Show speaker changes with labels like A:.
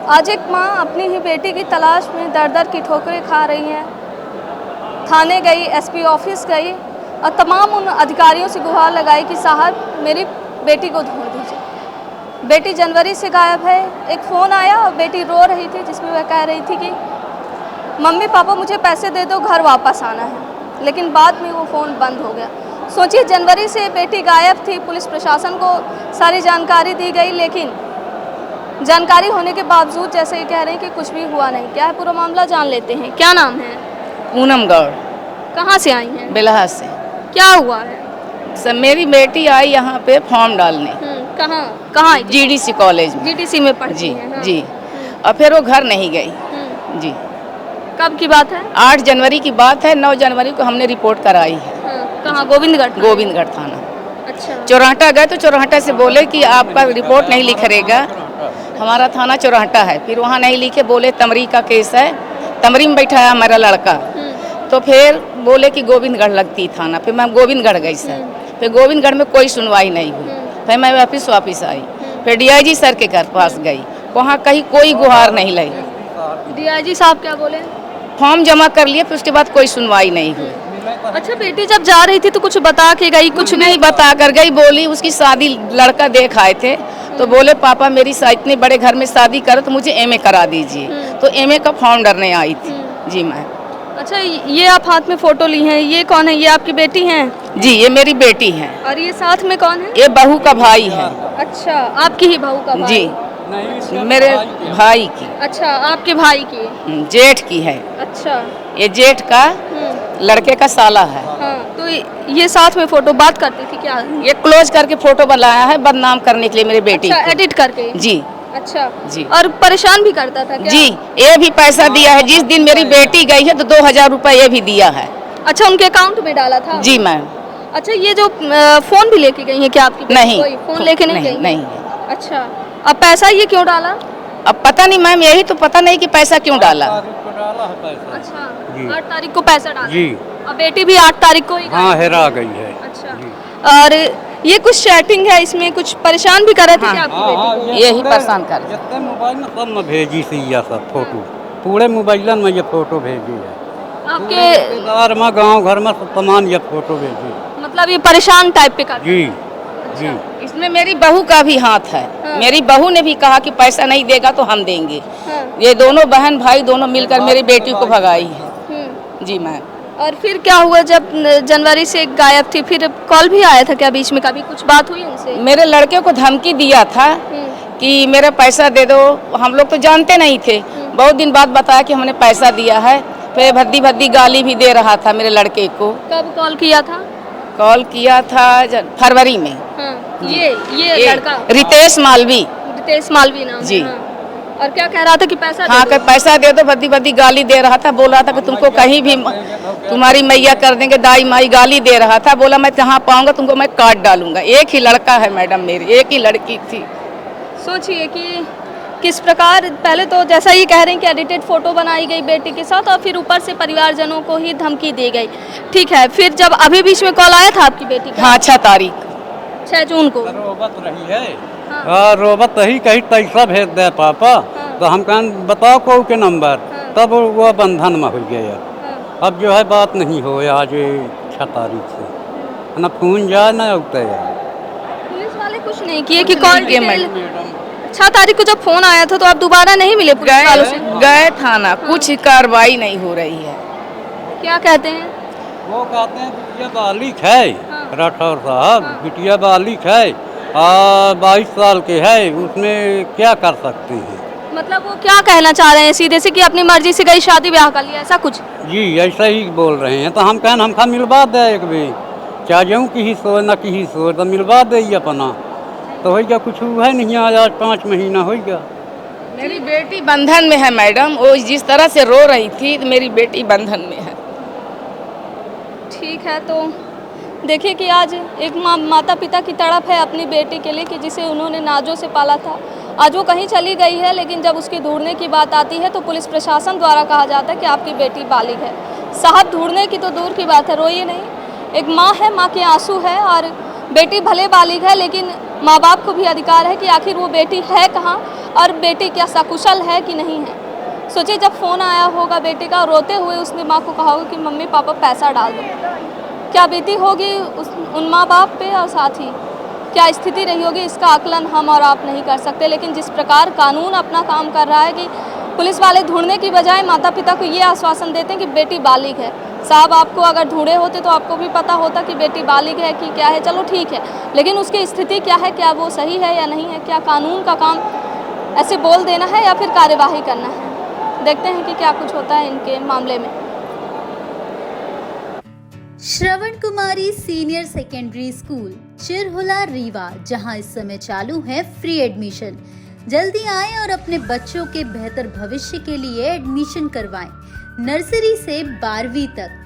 A: आज एक माँ अपनी ही बेटी की तलाश में दर दर की ठोकरें खा रही हैं। थाने गई, एसपी ऑफिस गई और तमाम उन अधिकारियों से गुहार लगाई कि साहब मेरी बेटी को ढूंढ दीजिए। बेटी जनवरी से गायब है। एक फ़ोन आया और बेटी रो रही थी, जिसमें वह कह रही थी कि मम्मी पापा मुझे पैसे दे दो, घर वापस आना है। लेकिन बाद में वो फ़ोन बंद हो गया। सोचिए, जनवरी से बेटी गायब थी, पुलिस प्रशासन को सारी जानकारी दी गई, लेकिन जानकारी होने के बावजूद जैसे ये कह रहे हैं कि कुछ भी हुआ नहीं। क्या है पूरा मामला, जान लेते हैं। क्या नाम है?
B: पूनम गौड़।
A: कहाँ से आई हैं?
B: बेलहा से।
A: क्या हुआ है?
B: सब मेरी बेटी आई यहाँ पे फॉर्म डालने।
A: कहाँ कहाँ आई?
B: जीडीसी कॉलेज में।
A: जीडीसी में पढ़ती
B: जी
A: हैं? हाँ।
B: जी। और फिर वो घर नहीं गई। जी।
A: कब की बात है?
B: 8 जनवरी की बात है। 9 जनवरी को हमने रिपोर्ट कराई है।
A: कहाँ? गोविंदगढ़?
B: गोविंदगढ़ थाना।
A: अच्छा।
B: चौराहटा गए तो चौराहटा से बोले कि आपका रिपोर्ट नहीं लिखरेगा, हमारा थाना चौराहटा है। फिर वहाँ नहीं लिखे, बोले तमरी का केस है, तमरी में बैठा है हमारा लड़का। तो फिर बोले कि गोविंदगढ़ लगती थाना। फिर मैं गोविंदगढ़ गई सर। फिर गोविंदगढ़ में कोई सुनवाई नहीं हुई। फिर मैं वापिस आई। फिर डीआईजी सर के घर पास गई, वहाँ कहीं कोई गुहार नहीं लगी।
A: डीआईजी साहब क्या बोले?
B: फॉर्म जमा कर लिए, फिर उसके बाद कोई सुनवाई नहीं हुई।
A: अच्छा, बेटी जब जा रही थी तो कुछ बता के गई? कुछ
B: नहीं बता कर गई। बोली उसकी शादी लड़का देख आए थे, तो बोले पापा मेरी इतने बड़े घर में शादी करो तो मुझे एमए करा दीजिए। तो एमए का फॉर्म भरने आई थी। जी मैम।
A: अच्छा, ये आप हाथ में फोटो ली हैं, ये कौन है? ये आपकी बेटी हैं?
B: जी, ये मेरी बेटी है।
A: और ये साथ में कौन है?
B: ये बहू का भाई है।
A: अच्छा, आपकी ही बहू का भाई?
B: जी, मेरे भाई की।
A: अच्छा, आपके भाई की?
B: जेठ की है।
A: अच्छा।
B: ये जेठ का लड़के का साला है।
A: हाँ, तो ये साथ में फोटो बात करती थी क्या?
B: ये क्लोज करके फोटो बनाया है बदनाम करने के लिए मेरी बेटी
A: अच्छा,
B: को।
A: एडिट करके?
B: जी।
A: अच्छा
B: जी।
A: और परेशान भी करता था क्या?
B: जी, ये भी पैसा दिया है। जिस दिन मेरी बेटी गई है तो 2000 रुपये ये भी दिया है।
A: अच्छा, उनके अकाउंट में डाला था?
B: जी मैम।
A: अच्छा, ये जो फोन भी लेके गई है क्या आपकी बेटी?
B: नहीं,
A: कोई फोन लेके नहीं गई?
B: नहीं।
A: अच्छा, अब पैसा ये क्यों डाला?
B: अब पता नहीं मैम, यही तो पता नहीं कि पैसा क्यों डाला।
A: अच्छा,
C: जी।
A: 8 तारीख को पैसा डाला?
C: जी।
A: और बेटी भी 8 तारीख को ही गई?
C: हाँ, हेरा गई है।
A: अच्छा। और ये कुछ चैटिंग है, इसमें कुछ परेशान भी कर रहे थे क्या आपकी बेटी को?
B: यही परेशान कर।
C: जितने मोबाइल में सब में भेजी सी ये सब फोटो, पूरे मोबाइल में ये फोटो भेजी है।
A: आपके
C: रिश्तेदार में, गांव घर में सब सामान ये फोटो भेजी।
A: मतलब ये परेशान टाइप पे कर?
C: जी जी।
B: इसमें मेरी बहू का भी हाथ है।
A: हाँ।
B: मेरी बहू ने भी कहा कि पैसा नहीं देगा तो हम देंगे।
A: हाँ।
B: ये दोनों बहन भाई दोनों मिलकर मेरी बेटी को भगाई है। जी मैम।
A: और फिर क्या हुआ जब जनवरी से गायब थी? फिर कॉल भी आया था क्या बीच में? कभी कुछ बात हुई उनसे?
B: मेरे लड़के को धमकी दिया था कि मेरा पैसा दे दो। हम लोग तो जानते नहीं थे। बहुत दिन बाद बताया कि हमने पैसा दिया है। फिर भद्दी भद्दी गाली भी दे रहा था मेरे लड़के को।
A: कब कॉल किया था?
B: कॉल किया था फरवरी में।
A: हाँ। ये लड़का
B: रितेश मालवी।
A: रितेश मालवी नाम है?
B: जी।
A: हाँ। और क्या कह रहा था कि पैसा
B: हाँ,
A: दे दो?
B: पैसा दे दो। भद्दी भद्दी गाली दे रहा था। बोल रहा था कि तुमको कहीं भी तुम्हारी मैया कर देंगे, दाई माई गाली दे रहा था। बोला मैं जहाँ पाऊंगा तुमको मैं काट डालूंगा। एक ही लड़का है मैडम, मेरी एक ही लड़की थी।
A: सोचिए कि किस प्रकार, पहले तो जैसा ये कह रहे हैं कि एडिटेड फोटो बनाई गई बेटी के साथ और फिर ऊपर से परिवारजनों को ही धमकी दी गई। ठीक है, फिर जब अभी बीच में कॉल आया था आपकी बेटी का?
B: हाँ, 6 तारीख
A: 6 जून को।
C: रोबत रही है।
A: हाँ।
C: रोबत रही, कहीं पैसा भेज दे पापा।
A: हाँ।
C: तो हम कहें बताओ को के नंबर।
A: हाँ।
C: तब वो बंधन में हो गया।
A: हाँ।
C: अब जो है बात नहीं हो आज 6 तारीख से ना फोन जाए ना उठते यार।
A: पुलिस वाले कुछ नहीं किए कि कॉल
B: किए
A: डिटेल? 6 तारीख को जब फोन आया था तो आप दोबारा नहीं मिले पुलिस वालों से?
B: गए थाना, कुछ कार्रवाई नहीं हो रही है।
A: क्या कहते हैं?
C: वो कहते हैं बिटिया बालिक है।
A: हाँ।
C: राठौर साहब,
A: हाँ।
C: बिटिया बालिक है और 22 साल के है, उसमें क्या कर सकते हैं।
A: मतलब वो क्या कहना चाह रहे हैं सीधे से कि अपनी मर्जी से गई शादी ब्याह कर लिया, ऐसा कुछ?
C: जी ऐसा ही बोल रहे हैं। तो हम कहन हमका मिलवा दे एक भी, चाहे जाऊँ की सो न की सो, तो मिलवा दे अपना। तो होगा कुछ है नहीं, आज 5 महीना होगा।
B: मेरी बेटी बंधन में है मैडम। वो जिस तरह से रो रही थी, मेरी बेटी बंधन में है।
A: ठीक है, तो देखिए कि आज एक माता पिता की तड़प है अपनी बेटी के लिए कि जिसे उन्होंने नाजों से पाला था। आज वो कहीं चली गई है, लेकिन जब उसकी ढूंढने की बात आती है तो पुलिस प्रशासन द्वारा कहा जाता है कि आपकी बेटी बालिग है। साहब, ढूंढने की तो दूर की बात है, रोइए नहीं। एक माँ है, माँ के आंसू है। और बेटी भले बालिग है, लेकिन माँ बाप को भी अधिकार है कि आखिर वो बेटी है कहाँ और बेटी क्या सकुशल है कि नहीं है। सोचिए जब फ़ोन आया होगा बेटी का, रोते हुए उसने माँ को कहा होगा कि मम्मी पापा पैसा डाल दो, क्या बीती होगी उन माँ बाप पे और साथ ही क्या स्थिति रही होगी, इसका आकलन हम और आप नहीं कर सकते। लेकिन जिस प्रकार कानून अपना काम कर रहा है कि पुलिस वाले ढूंढने की बजाय माता पिता को ये आश्वासन देते हैं कि बेटी बालिग है। साहब आपको अगर ढूंढे होते तो आपको भी पता होता कि बेटी बालिग है कि क्या है, चलो ठीक है, लेकिन उसकी स्थिति क्या है, क्या वो सही है या नहीं है, क्या कानून का काम ऐसे बोल देना है या फिर कार्यवाही करना है। देखते हैं कि क्या कुछ होता है इनके मामले में।
D: श्रवण कुमारी senior secondary school Chirhula Rewa, जहां इस समय चालू है फ्री एडमिशन। जल्दी आएं और अपने बच्चों के बेहतर भविष्य के लिए एडमिशन करवाएं। नर्सरी से 12वीं तक